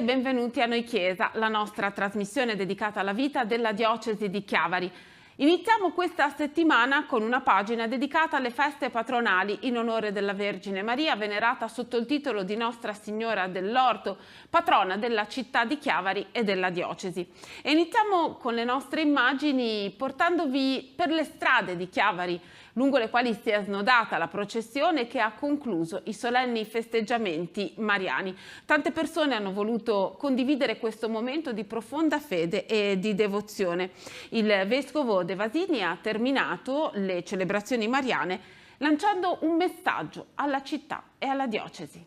benvenuti a Noi Chiesa, la nostra trasmissione dedicata alla vita della diocesi di Chiavari. Iniziamo questa settimana con una pagina dedicata alle feste patronali in onore della Vergine Maria, venerata sotto il titolo di Nostra Signora dell'Orto, patrona della città di Chiavari e della diocesi. E iniziamo con le nostre immagini portandovi per le strade di Chiavari, lungo le quali si è snodata la processione che ha concluso i solenni festeggiamenti mariani. Tante persone hanno voluto condividere questo momento di profonda fede e di devozione. Il vescovo De Vasini ha terminato le celebrazioni mariane lanciando un messaggio alla città e alla diocesi.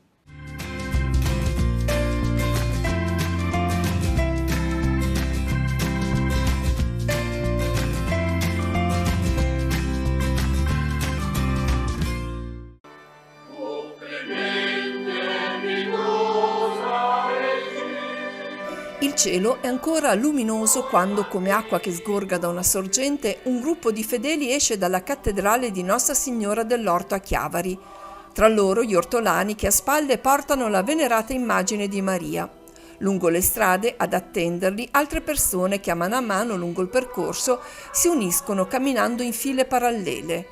Il cielo è ancora luminoso quando, come acqua che sgorga da una sorgente, un gruppo di fedeli esce dalla cattedrale di Nostra Signora dell'Orto a Chiavari. Tra loro gli ortolani che a spalle portano la venerata immagine di Maria. Lungo le strade, ad attenderli, altre persone che a mano lungo il percorso si uniscono camminando in file parallele.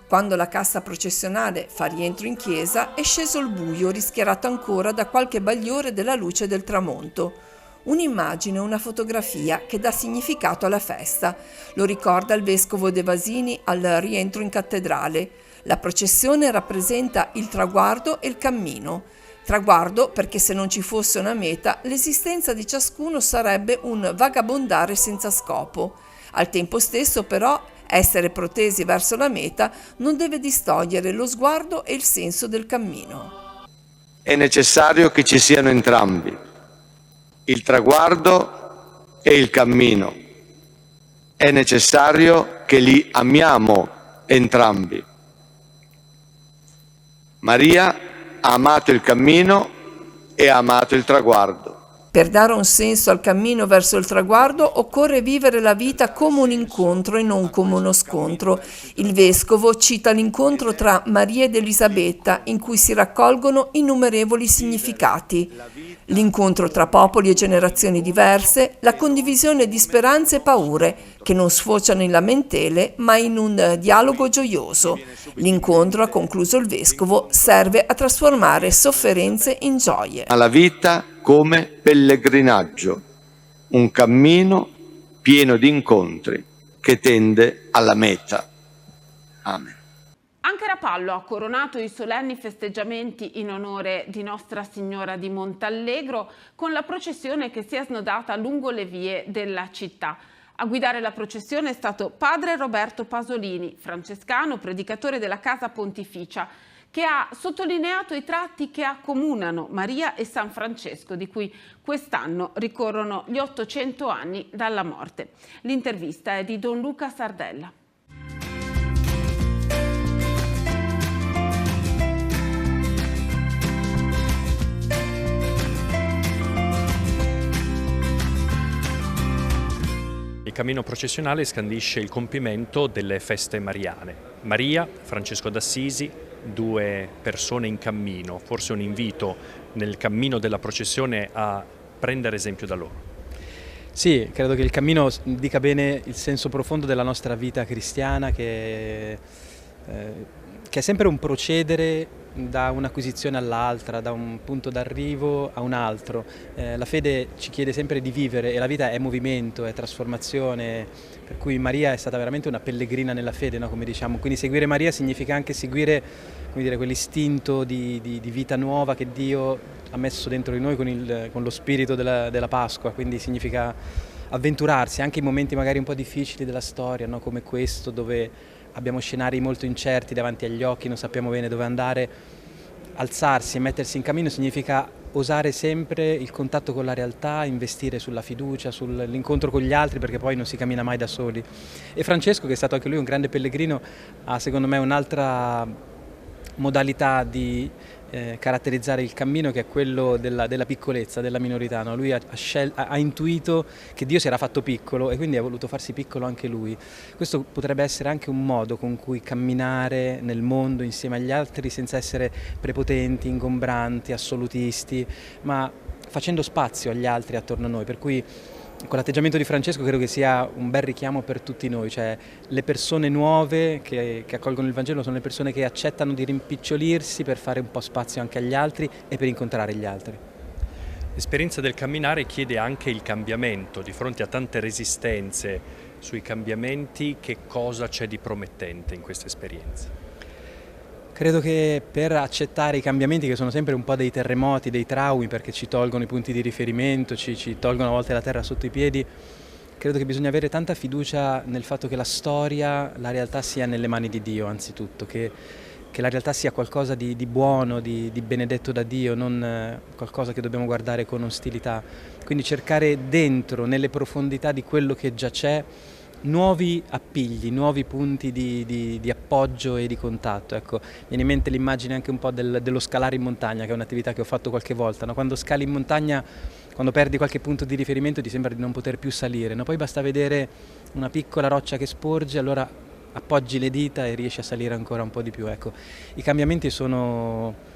Quando la cassa processionale fa rientro in chiesa, è sceso il buio rischiarato ancora da qualche bagliore della luce del tramonto. Un'immagine, una fotografia che dà significato alla festa. Lo ricorda il vescovo De Vasini al rientro in cattedrale. La processione rappresenta il traguardo e il cammino. Traguardo perché se non ci fosse una meta, l'esistenza di ciascuno sarebbe un vagabondare senza scopo. Al tempo stesso, però, essere protesi verso la meta non deve distogliere lo sguardo e il senso del cammino. È necessario che ci siano entrambi. Il traguardo e il cammino. È necessario che li amiamo entrambi. Maria ha amato il cammino e ha amato il traguardo. Per dare un senso al cammino verso il traguardo occorre vivere la vita come un incontro e non come uno scontro. Il vescovo cita l'incontro tra Maria ed Elisabetta, in cui si raccolgono innumerevoli significati. L'incontro tra popoli e generazioni diverse, la condivisione di speranze e paure, che non sfociano in lamentele, ma in un dialogo gioioso. L'incontro, ha concluso il vescovo, serve a trasformare sofferenze in gioie. La vita come pellegrinaggio, un cammino pieno di incontri che tende alla meta. Amen. Anche Rapallo ha coronato i solenni festeggiamenti in onore di Nostra Signora di Montallegro con la processione che si è snodata lungo le vie della città. A guidare la processione è stato padre Roberto Pasolini, francescano, predicatore della Casa Pontificia, che ha sottolineato i tratti che accomunano Maria e San Francesco, di cui quest'anno ricorrono gli 800 anni dalla morte. L'intervista è di Don Luca Sardella. Il cammino processionale scandisce il compimento delle feste mariane. Maria, Francesco d'Assisi, due persone in cammino, forse un invito nel cammino della processione a prendere esempio da loro. Sì, credo che il cammino dica bene il senso profondo della nostra vita cristiana, che è sempre un procedere da un'acquisizione all'altra, da un punto d'arrivo a un altro. La fede ci chiede sempre di vivere e la vita è movimento, è trasformazione, per cui Maria è stata veramente una pellegrina nella fede, no? Come diciamo. Quindi seguire Maria significa anche seguire, come dire, quell'istinto di vita nuova che Dio ha messo dentro di noi con lo spirito della Pasqua, quindi significa avventurarsi anche in momenti magari un po' difficili della storia, no? Come questo, dove abbiamo scenari molto incerti davanti agli occhi, non sappiamo bene dove andare. Alzarsi e mettersi in cammino significa osare sempre il contatto con la realtà, investire sulla fiducia, sull'incontro con gli altri, perché poi non si cammina mai da soli. E Francesco, che è stato anche lui un grande pellegrino, ha secondo me un'altra modalità di caratterizzare il cammino, che è quello della piccolezza, della minorità, no? Lui ha intuito che Dio si era fatto piccolo e quindi ha voluto farsi piccolo anche lui. Questo potrebbe essere anche un modo con cui camminare nel mondo insieme agli altri senza essere prepotenti, ingombranti, assolutisti, ma facendo spazio agli altri attorno a noi, per cui quell'atteggiamento di Francesco credo che sia un bel richiamo per tutti noi, cioè le persone nuove che accolgono il Vangelo sono le persone che accettano di rimpicciolirsi per fare un po' spazio anche agli altri e per incontrare gli altri. L'esperienza del camminare chiede anche il cambiamento. Di fronte a tante resistenze sui cambiamenti, che cosa c'è di promettente in questa esperienza? Credo che per accettare i cambiamenti, che sono sempre un po' dei terremoti, dei traumi, perché ci tolgono i punti di riferimento, ci tolgono a volte la terra sotto i piedi, credo che bisogna avere tanta fiducia nel fatto che la storia, la realtà sia nelle mani di Dio anzitutto, che la realtà sia qualcosa di buono, di benedetto da Dio, non qualcosa che dobbiamo guardare con ostilità. Quindi cercare dentro, nelle profondità di quello che già c'è, nuovi appigli, nuovi punti di appoggio e di contatto. Ecco, viene in mente l'immagine anche un po' dello scalare in montagna, che è un'attività che ho fatto qualche volta, no? Quando scali in montagna, quando perdi qualche punto di riferimento ti sembra di non poter più salire, no? Poi basta vedere una piccola roccia che sporge, allora appoggi le dita e riesci a salire ancora un po' di più. Ecco, i cambiamenti sono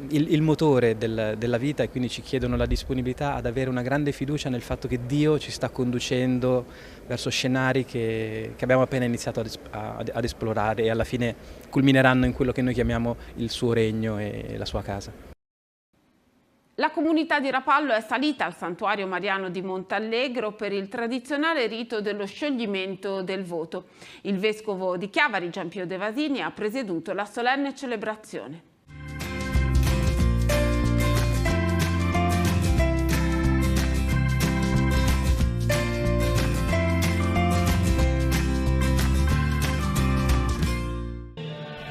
il motore della vita e quindi ci chiedono la disponibilità ad avere una grande fiducia nel fatto che Dio ci sta conducendo verso scenari che abbiamo appena iniziato ad esplorare e alla fine culmineranno in quello che noi chiamiamo il suo regno e la sua casa. La comunità di Rapallo è salita al santuario mariano di Montallegro per il tradizionale rito dello scioglimento del voto. Il vescovo di Chiavari, Gianpio De Vasini, ha presieduto la solenne celebrazione.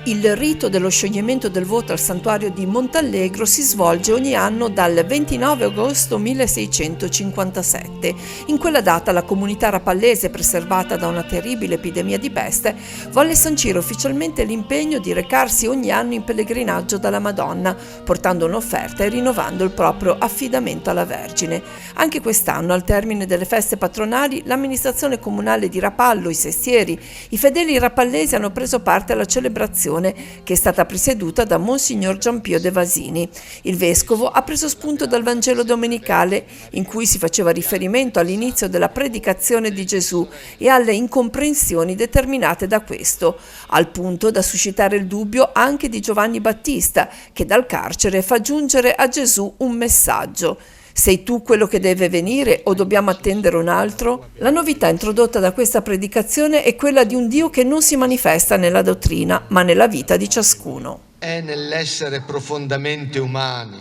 Il rito dello scioglimento del voto al santuario di Montallegro si svolge ogni anno dal 29 agosto 1657. In quella data la comunità rapallese, preservata da una terribile epidemia di peste, volle sancire ufficialmente l'impegno di recarsi ogni anno in pellegrinaggio dalla Madonna, portando un'offerta e rinnovando il proprio affidamento alla Vergine. Anche quest'anno, al termine delle feste patronali, l'amministrazione comunale di Rapallo, i sestieri, i fedeli rapallesi hanno preso parte alla celebrazione che è stata presieduta da Monsignor Gianpio De Vasini. Il vescovo ha preso spunto dal Vangelo domenicale, in cui si faceva riferimento all'inizio della predicazione di Gesù e alle incomprensioni determinate da questo, al punto da suscitare il dubbio anche di Giovanni Battista, che dal carcere fa giungere a Gesù un messaggio: sei tu quello che deve venire o dobbiamo attendere un altro? La novità introdotta da questa predicazione è quella di un Dio che non si manifesta nella dottrina, ma nella vita di ciascuno. È nell'essere profondamente umani,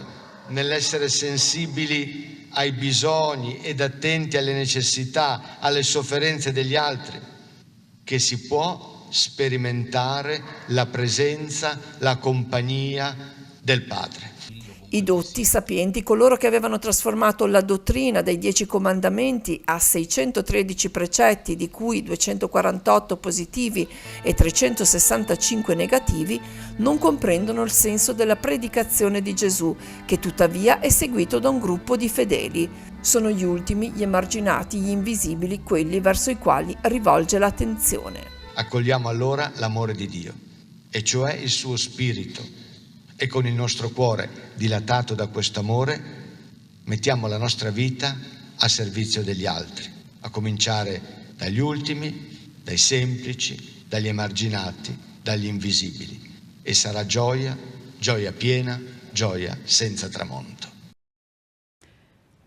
nell'essere sensibili ai bisogni ed attenti alle necessità, alle sofferenze degli altri, che si può sperimentare la presenza, la compagnia del Padre. I dotti sapienti, coloro che avevano trasformato la dottrina dai 10 comandamenti a 613 precetti, di cui 248 positivi e 365 negativi, non comprendono il senso della predicazione di Gesù, che tuttavia è seguito da un gruppo di fedeli. Sono gli ultimi, gli emarginati, gli invisibili, quelli verso i quali rivolge l'attenzione. Accogliamo allora l'amore di Dio, e cioè il suo spirito, e con il nostro cuore dilatato da questo amore mettiamo la nostra vita a servizio degli altri, a cominciare dagli ultimi, dai semplici, dagli emarginati, dagli invisibili. E sarà gioia, gioia piena, gioia senza tramonto.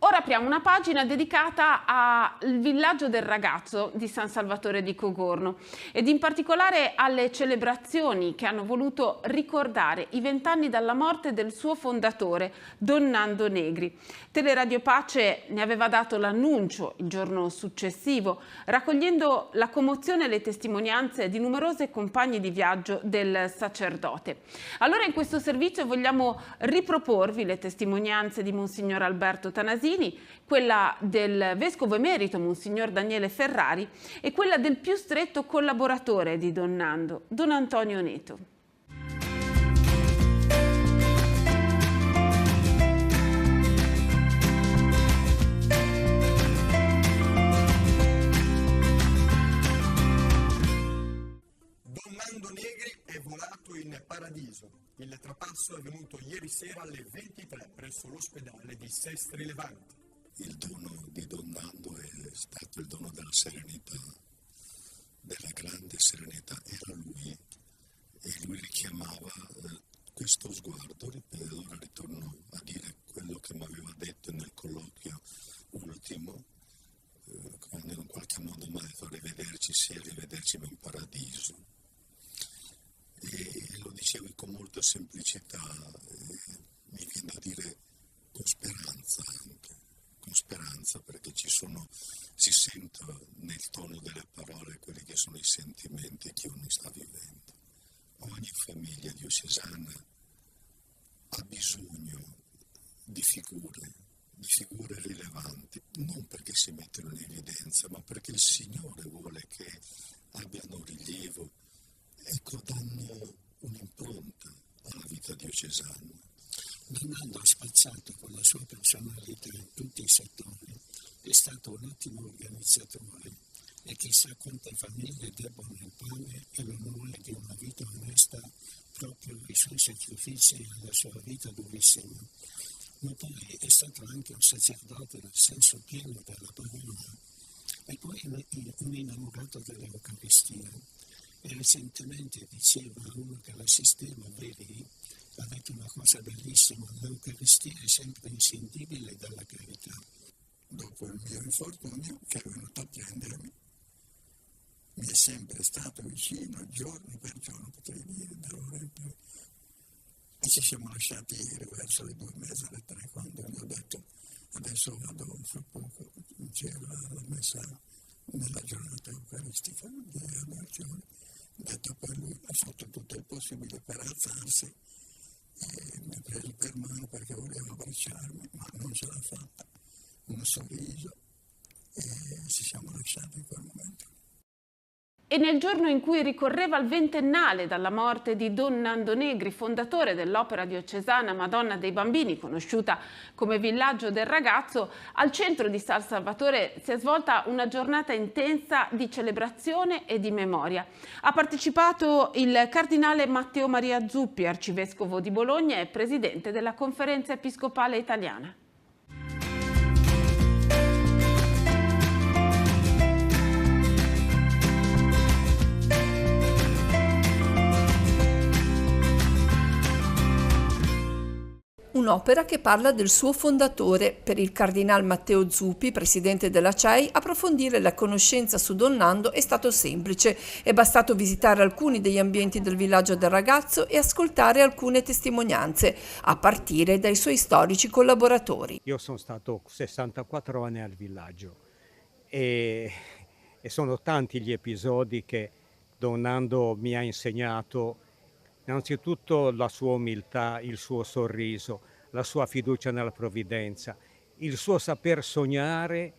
Ora apriamo una pagina dedicata al villaggio del ragazzo di San Salvatore di Cogorno ed in particolare alle celebrazioni che hanno voluto ricordare i 20 anni dalla morte del suo fondatore, Don Nando Negri. Teleradio Pace ne aveva dato l'annuncio il giorno successivo, raccogliendo la commozione e le testimonianze di numerose compagne di viaggio del sacerdote. Allora in questo servizio vogliamo riproporvi le testimonianze di Monsignor Alberto Tanasini, quella del vescovo emerito Monsignor Daniele Ferrari e quella del più stretto collaboratore di Don Nando, Don Antonio Neto. Don Nando Negri è volato in paradiso. Il trapasso è avvenuto ieri sera alle 23 presso l'ospedale di Sestri Levante. Il dono di Don Nando è stato il dono della serenità, della grande serenità. Era lui, e lui richiamava questo sguardo, e allora ritornò a dire quello che mi aveva detto nel colloquio ultimo, quando in qualche modo mi ha detto rivederci, sì, rivederci in paradiso. E lo dicevi con molta semplicità, mi viene da dire con speranza anche, con speranza, perché si sente nel tono delle parole quelli che sono i sentimenti che uno sta vivendo. Ogni famiglia diocesana ha bisogno di figure rilevanti, non perché si mettono in evidenza, ma perché il Signore vuole che abbiano rilievo, ecco, danno un'impronta alla vita diocesana. Don Nando ha spazzato con la sua personalità in tutti i settori, è stato un ottimo organizzatore e chissà quante famiglie debbono il pane e l'onore di una vita onesta proprio ai suoi sacrifici e alla sua vita durissima. Ma poi è stato anche un sacerdote nel senso pieno della parola e poi un innamorato dell'Eucaristia. E recentemente diceva uno che l'assisteva, vedi, ha detto una cosa bellissima: l'Eucaristia è sempre inscindibile dalla carità. Dopo il mio infortunio, che è venuto a prendermi, mi è sempre stato vicino, giorno per giorno, potrei dire, dall'ora in poi. E ci siamo lasciati ieri verso le 2:30, alle 3, quando mi ho detto adesso vado fra poco in cielo alla messa nella giornata eucaristica di adorazione. Ho detto per lui, ha fatto tutto il possibile per alzarsi e mi ha preso per mano perché voleva abbracciarmi, ma non ce l'ha fatta. Un sorriso e ci siamo lasciati in quel momento. E nel giorno in cui ricorreva il 20ennale dalla morte di Don Nando Negri, fondatore dell'opera diocesana Madonna dei Bambini, conosciuta come Villaggio del Ragazzo, al centro di San Salvatore si è svolta una giornata intensa di celebrazione e di memoria. Ha partecipato il cardinale Matteo Maria Zuppi, arcivescovo di Bologna e presidente della Conferenza Episcopale Italiana. Un'opera che parla del suo fondatore. Per il cardinal Matteo Zuppi, presidente della CEI, approfondire la conoscenza su Don Nando è stato semplice. È bastato visitare alcuni degli ambienti del Villaggio del Ragazzo e ascoltare alcune testimonianze, a partire dai suoi storici collaboratori. Io sono stato 64 anni al villaggio e sono tanti gli episodi che Don Nando mi ha insegnato. Innanzitutto la sua umiltà, il suo sorriso, la sua fiducia nella provvidenza, il suo saper sognare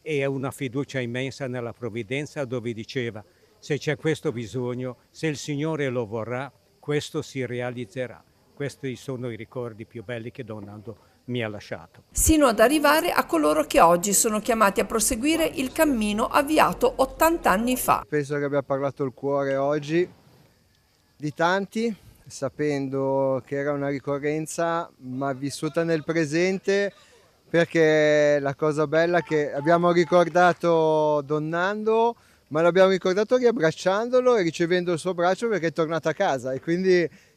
e una fiducia immensa nella provvidenza, dove diceva: se c'è questo bisogno, se il Signore lo vorrà, questo si realizzerà. Questi sono i ricordi più belli che Don Nando mi ha lasciato. Sino ad arrivare a coloro che oggi sono chiamati a proseguire il cammino avviato 80 anni fa. Penso che abbia parlato il cuore oggi di tanti, sapendo che era una ricorrenza ma vissuta nel presente, perché la cosa bella è che abbiamo ricordato Don Nando, ma l'abbiamo ricordato riabbracciandolo e ricevendo il suo abbraccio perché è tornato a casa, e quindi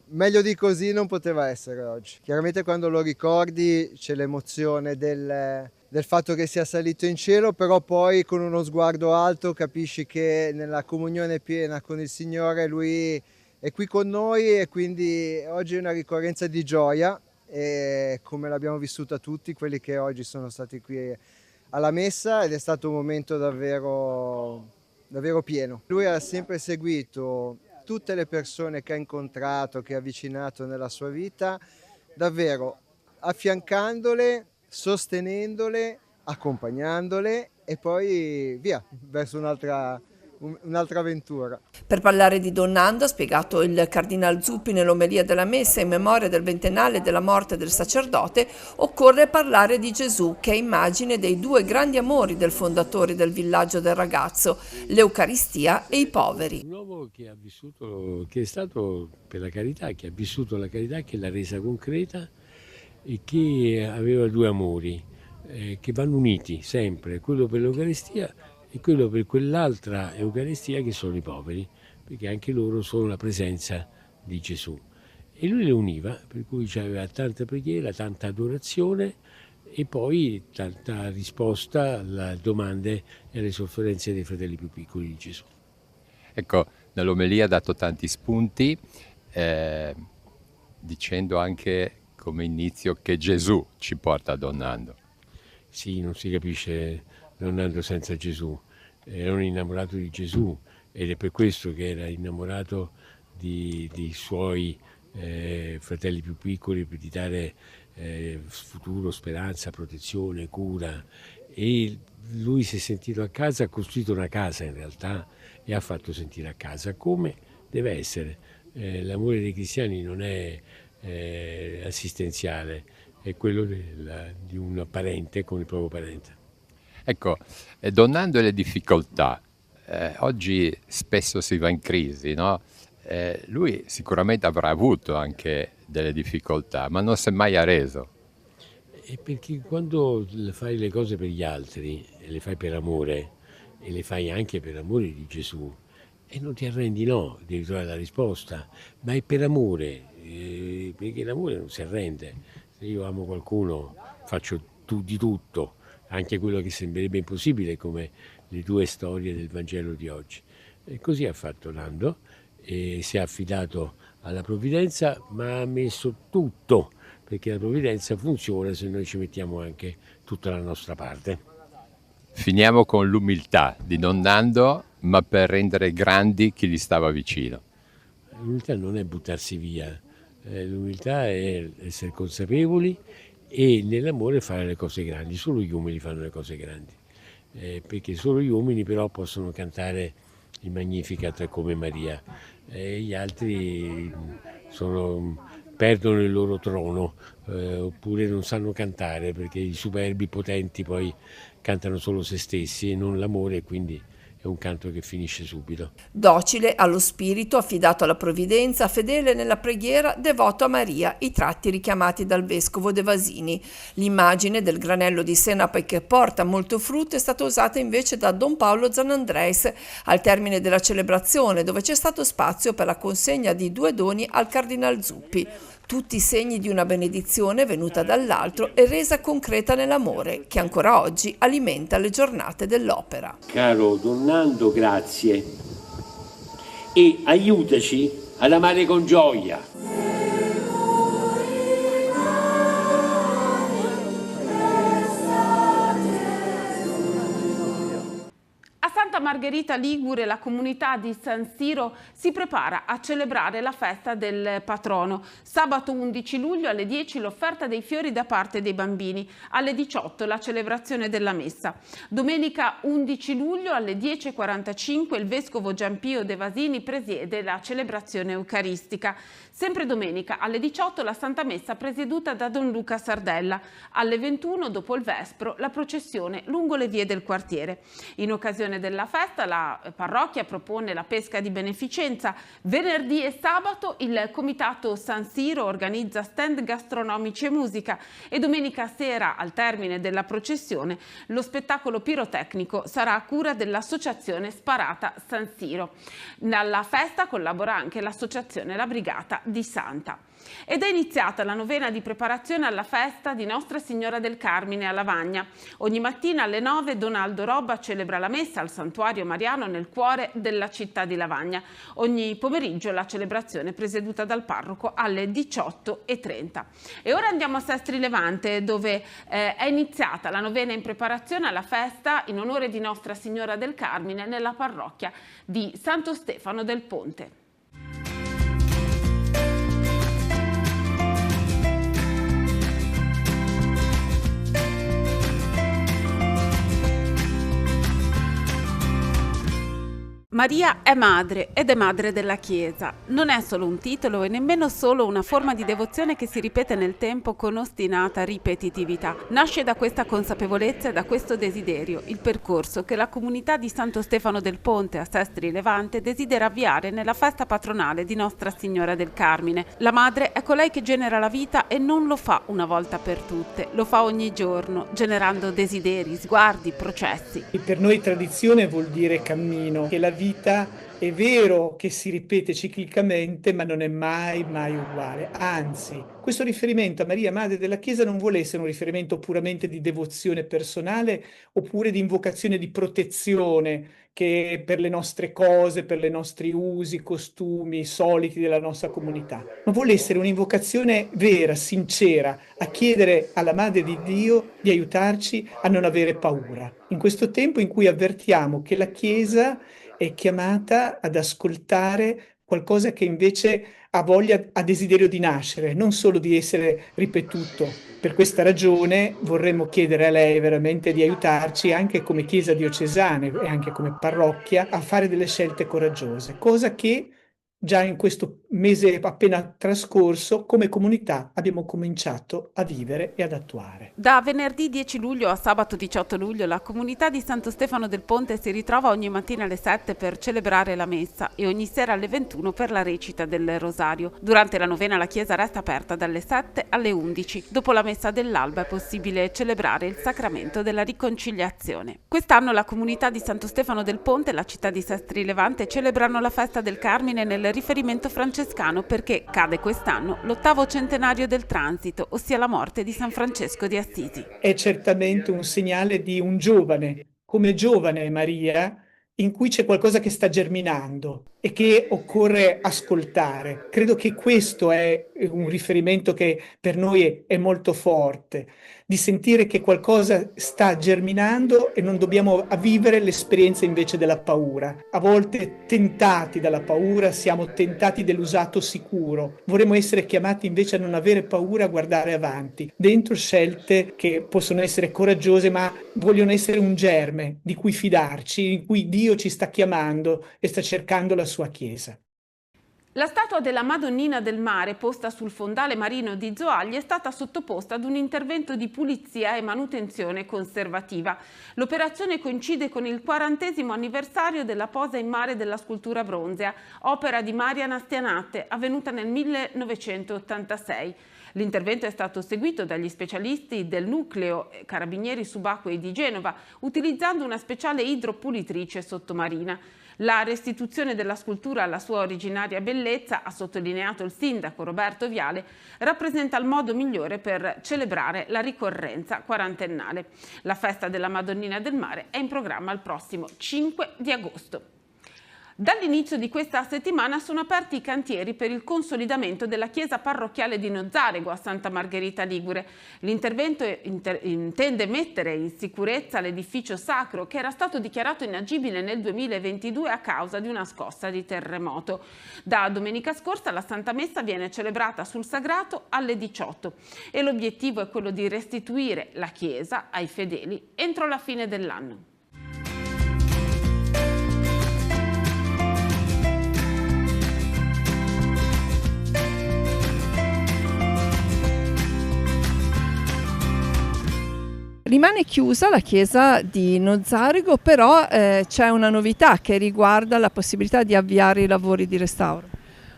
meglio di così non poteva essere oggi. Chiaramente quando lo ricordi c'è l'emozione del fatto che sia salito in cielo, però poi con uno sguardo alto capisci che nella comunione piena con il Signore Lui è qui con noi, e quindi oggi è una ricorrenza di gioia, e come l'abbiamo vissuta tutti quelli che oggi sono stati qui alla messa, ed è stato un momento davvero, davvero pieno. Lui ha sempre seguito tutte le persone che ha incontrato, che ha avvicinato nella sua vita, davvero affiancandole, sostenendole, accompagnandole e poi via, verso un'altra un'altra avventura. Per parlare di Donnando, ha spiegato il Cardinal Zuppi nell'omelia della messa in memoria del ventennale della morte del sacerdote, occorre parlare di Gesù, che è immagine dei due grandi amori del fondatore del villaggio del ragazzo, l'Eucaristia e i poveri. Un uomo che ha vissuto, che è stato per la carità, che ha vissuto la carità, che l'ha resa concreta e che aveva due amori che vanno uniti sempre, quello per l'Eucaristia e quello per quell'altra Eucaristia che sono i poveri, perché anche loro sono la presenza di Gesù. E lui le univa, per cui aveva tanta preghiera, tanta adorazione e poi tanta risposta alle domande e alle sofferenze dei fratelli più piccoli di Gesù. Ecco, nell'omelia ha dato tanti spunti, dicendo anche come inizio che Gesù ci porta a Donnando. Sì, non si capisce Donnando senza Gesù. Era un innamorato di Gesù ed è per questo che era innamorato dei suoi fratelli più piccoli, per dare futuro, speranza, protezione, cura. E lui si è sentito a casa, ha costruito una casa in realtà e ha fatto sentire a casa come deve essere. L'amore dei cristiani non è assistenziale, è quello di un parente con il proprio parente. Ecco, Donnando le difficoltà, oggi spesso si va in crisi, no? Lui sicuramente avrà avuto anche delle difficoltà, ma non si è mai arreso. E perché quando fai le cose per gli altri, e le fai per amore, e le fai anche per amore di Gesù, e non ti arrendi, no, devi trovare la risposta, ma è per amore, perché l'amore non si arrende. Se io amo qualcuno faccio di tutto, anche quello che sembrerebbe impossibile, come le due storie del Vangelo di oggi. E così ha fatto Nando, e si è affidato alla provvidenza, ma ha messo tutto, perché la provvidenza funziona se noi ci mettiamo anche tutta la nostra parte. Finiamo con l'umiltà di Donnando, ma per rendere grandi chi gli stava vicino. L'umiltà non è buttarsi via, l'umiltà è essere consapevoli e nell'amore fare le cose grandi. Solo gli uomini fanno le cose grandi, perché solo gli uomini però possono cantare il Magnificat come Maria, gli altri perdono il loro trono, oppure non sanno cantare, perché i superbi potenti poi cantano solo se stessi e non l'amore, e quindi è un canto che finisce subito. Docile allo spirito, affidato alla provvidenza, fedele nella preghiera, devoto a Maria, i tratti richiamati dal vescovo De Vasini. L'immagine del granello di senape che porta molto frutto è stata usata invece da Don Paolo Zanandreis al termine della celebrazione, dove c'è stato spazio per la consegna di 2 doni al Cardinal Zuppi. Tutti segni di una benedizione venuta dall'altro e resa concreta nell'amore, che ancora oggi alimenta le giornate dell'opera. Caro Donnando, grazie e aiutaci ad amare con gioia. Santa Margherita Ligure, la comunità di San Siro si prepara a celebrare la festa del patrono. Sabato 11 luglio alle 10 l'offerta dei fiori da parte dei bambini, alle 18 la celebrazione della messa. Domenica 11 luglio alle 10:45 il vescovo Giampio De Vasini presiede la celebrazione eucaristica. Sempre domenica alle 18 la Santa Messa presieduta da Don Luca Sardella. Alle 21 dopo il Vespro la processione lungo le vie del quartiere. In occasione della festa la parrocchia propone la pesca di beneficenza. Venerdì e sabato il comitato San Siro organizza stand gastronomici e musica e domenica sera al termine della processione lo spettacolo pirotecnico sarà a cura dell'associazione Sparata San Siro. Alla festa collabora anche l'associazione La Brigata di Santa. Ed è iniziata la novena di preparazione alla festa di Nostra Signora del Carmine a Lavagna. Ogni mattina alle 9 Don Aldo Robba celebra la messa al Santuario Mariano nel cuore della città di Lavagna. Ogni pomeriggio la celebrazione presieduta dal parroco alle 18:30. E ora andiamo a Sestri Levante, dove è iniziata la novena in preparazione alla festa in onore di Nostra Signora del Carmine nella parrocchia di Santo Stefano del Ponte. Maria è madre ed è madre della Chiesa. Non è solo un titolo e nemmeno solo una forma di devozione che si ripete nel tempo con ostinata ripetitività. Nasce da questa consapevolezza e da questo desiderio il percorso che la comunità di Santo Stefano del Ponte a Sestri Levante desidera avviare nella festa patronale di Nostra Signora del Carmine. La madre è colei che genera la vita e non lo fa una volta per tutte, lo fa ogni giorno, generando desideri, sguardi, processi. Per noi tradizione vuol dire cammino, che la vita è vero che si ripete ciclicamente, ma non è mai uguale. Anzi, questo riferimento a Maria, Madre della Chiesa, non vuole essere un riferimento puramente di devozione personale oppure di invocazione di protezione che per le nostre cose, per i nostri usi, costumi, soliti della nostra comunità. Ma vuole essere un'invocazione vera, sincera, a chiedere alla Madre di Dio di aiutarci a non avere paura. In questo tempo in cui avvertiamo che la Chiesa è chiamata ad ascoltare qualcosa che invece ha voglia, ha desiderio di nascere, non solo di essere ripetuto. Per questa ragione vorremmo chiedere a lei veramente di aiutarci anche come Chiesa diocesana e anche come parrocchia a fare delle scelte coraggiose, cosa che già in questo mese appena trascorso come comunità abbiamo cominciato a vivere e ad attuare. Da venerdì 10 luglio a sabato 18 luglio la comunità di Santo Stefano del Ponte si ritrova ogni mattina alle 7 per celebrare la messa e ogni sera alle 21 per la recita del rosario. Durante la novena la chiesa resta aperta dalle 7 alle 11. Dopo la messa dell'alba è possibile celebrare il sacramento della riconciliazione. Quest'anno la comunità di Santo Stefano del Ponte e la città di Sestri Levante celebrano la festa del Carmine nel riferimento francescano perché cade quest'anno l'8° centenario del transito, ossia la morte di San Francesco di Assisi. È certamente un segnale di un giovane, come giovane Maria, in cui c'è qualcosa che sta germinando e che occorre ascoltare. Credo che questo è un riferimento che per noi è molto forte, di sentire che qualcosa sta germinando e non dobbiamo vivere l'esperienza invece della paura. A volte tentati dalla paura, siamo tentati dell'usato sicuro. Vorremmo essere chiamati invece a non avere paura, a guardare avanti, dentro scelte che possono essere coraggiose, ma vogliono essere un germe di cui fidarci, in cui Dio ci sta chiamando e sta cercando la sua Chiesa. La statua della Madonnina del Mare posta sul fondale marino di Zoagli è stata sottoposta ad un intervento di pulizia e manutenzione conservativa. L'operazione coincide con il 40° anniversario della posa in mare della scultura bronzea, opera di Marian Astianate, avvenuta nel 1986. L'intervento è stato seguito dagli specialisti del nucleo Carabinieri Subacquei di Genova, utilizzando una speciale idropulitrice sottomarina. La restituzione della scultura alla sua originaria bellezza, ha sottolineato il sindaco Roberto Viale, rappresenta il modo migliore per celebrare la ricorrenza quarantennale. La festa della Madonnina del Mare è in programma il prossimo 5 di agosto. Dall'inizio di questa settimana sono aperti i cantieri per il consolidamento della chiesa parrocchiale di Nozzarego a Santa Margherita Ligure. L'intervento intende mettere in sicurezza l'edificio sacro che era stato dichiarato inagibile nel 2022 a causa di una scossa di terremoto. Da domenica scorsa la Santa Messa viene celebrata sul Sagrato alle 18 e l'obiettivo è quello di restituire la chiesa ai fedeli entro la fine dell'anno. Rimane chiusa la chiesa di Nozzarego, però c'è una novità che riguarda la possibilità di avviare i lavori di restauro.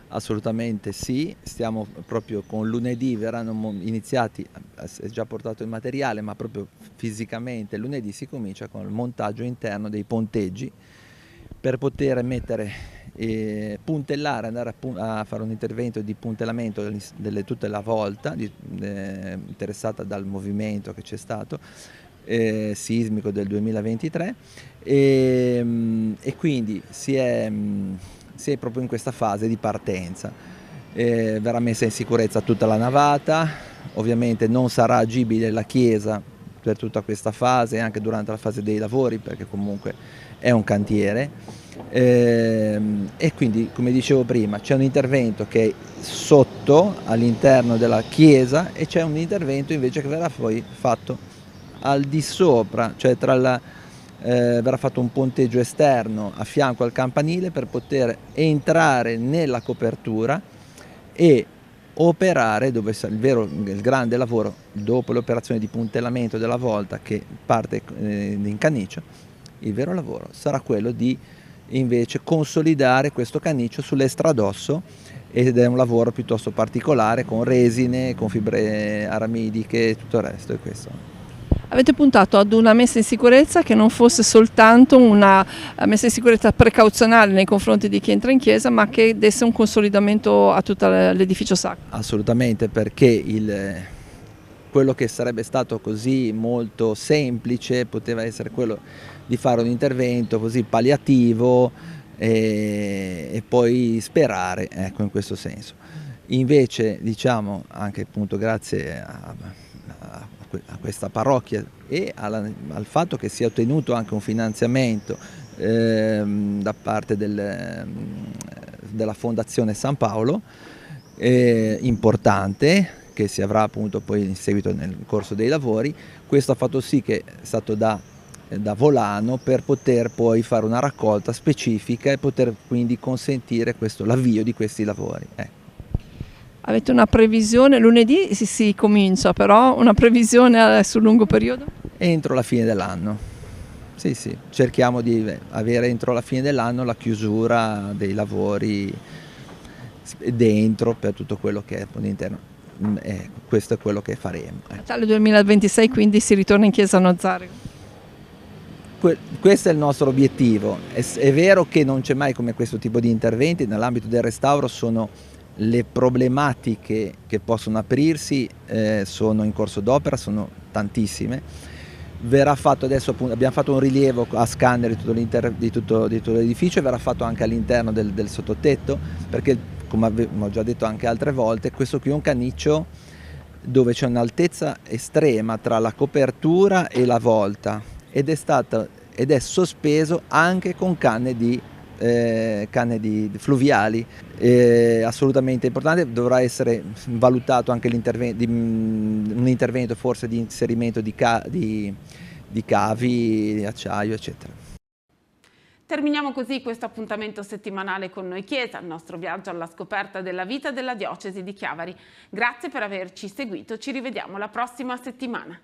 Assolutamente sì, stiamo proprio con lunedì, verranno iniziati, è già portato il materiale, ma proprio fisicamente lunedì si comincia con il montaggio interno dei ponteggi per poter mettere puntellare, andare a fare un intervento di puntellamento tutta la volta interessata dal movimento che c'è stato sismico del 2023 e quindi si è proprio in questa fase di partenza. Verrà messa in sicurezza tutta la navata, ovviamente non sarà agibile la chiesa per tutta questa fase, anche durante la fase dei lavori, perché comunque è un cantiere. E quindi, come dicevo prima, c'è un intervento che è sotto all'interno della chiesa e c'è un intervento invece che verrà poi fatto al di sopra, cioè tra verrà fatto un ponteggio esterno a fianco al campanile per poter entrare nella copertura e operare, dove il grande lavoro dopo l'operazione di puntellamento della volta che parte in canniccio. Il vero lavoro sarà quello di invece consolidare questo canniccio sull'estradosso, ed è un lavoro piuttosto particolare con resine, con fibre aramidiche e tutto il resto. È questo. Avete puntato ad una messa in sicurezza che non fosse soltanto una messa in sicurezza precauzionale nei confronti di chi entra in chiesa, ma che desse un consolidamento a tutto l'edificio sacro. Assolutamente, perché quello che sarebbe stato così molto semplice poteva essere quello di fare un intervento così palliativo e poi sperare, ecco, in questo senso. Invece, diciamo, anche appunto grazie a questa parrocchia e al fatto che sia ottenuto anche un finanziamento da parte della Fondazione San Paolo importante, che si avrà appunto poi in seguito nel corso dei lavori. Questo ha fatto sì che è stato da volano per poter poi fare una raccolta specifica e poter quindi consentire l'avvio di questi lavori. Avete una previsione? Lunedì si comincia, però una previsione sul lungo periodo? Entro la fine dell'anno. Sì, cerchiamo di avere entro la fine dell'anno la chiusura dei lavori dentro per tutto quello che è all'interno. Questo è quello che faremo. Natale 2026 quindi si ritorna in chiesa a Nazareno. Questo è il nostro obiettivo. È vero che non c'è mai come questo tipo di interventi, nell'ambito del restauro sono le problematiche che possono aprirsi, sono in corso d'opera, sono tantissime. Verrà fatto adesso, appunto, abbiamo fatto un rilievo a scanner di tutto l'edificio e verrà fatto anche all'interno del sottotetto, perché come ho già detto anche altre volte, questo qui è un canniccio dove c'è un'altezza estrema tra la copertura e la volta ed è sospeso anche con canne fluviali, assolutamente importante. Dovrà essere valutato anche un intervento forse di inserimento di cavi, di acciaio, eccetera. Terminiamo così questo appuntamento settimanale con Noi Chiesa, il nostro viaggio alla scoperta della vita della diocesi di Chiavari. Grazie per averci seguito, ci rivediamo la prossima settimana.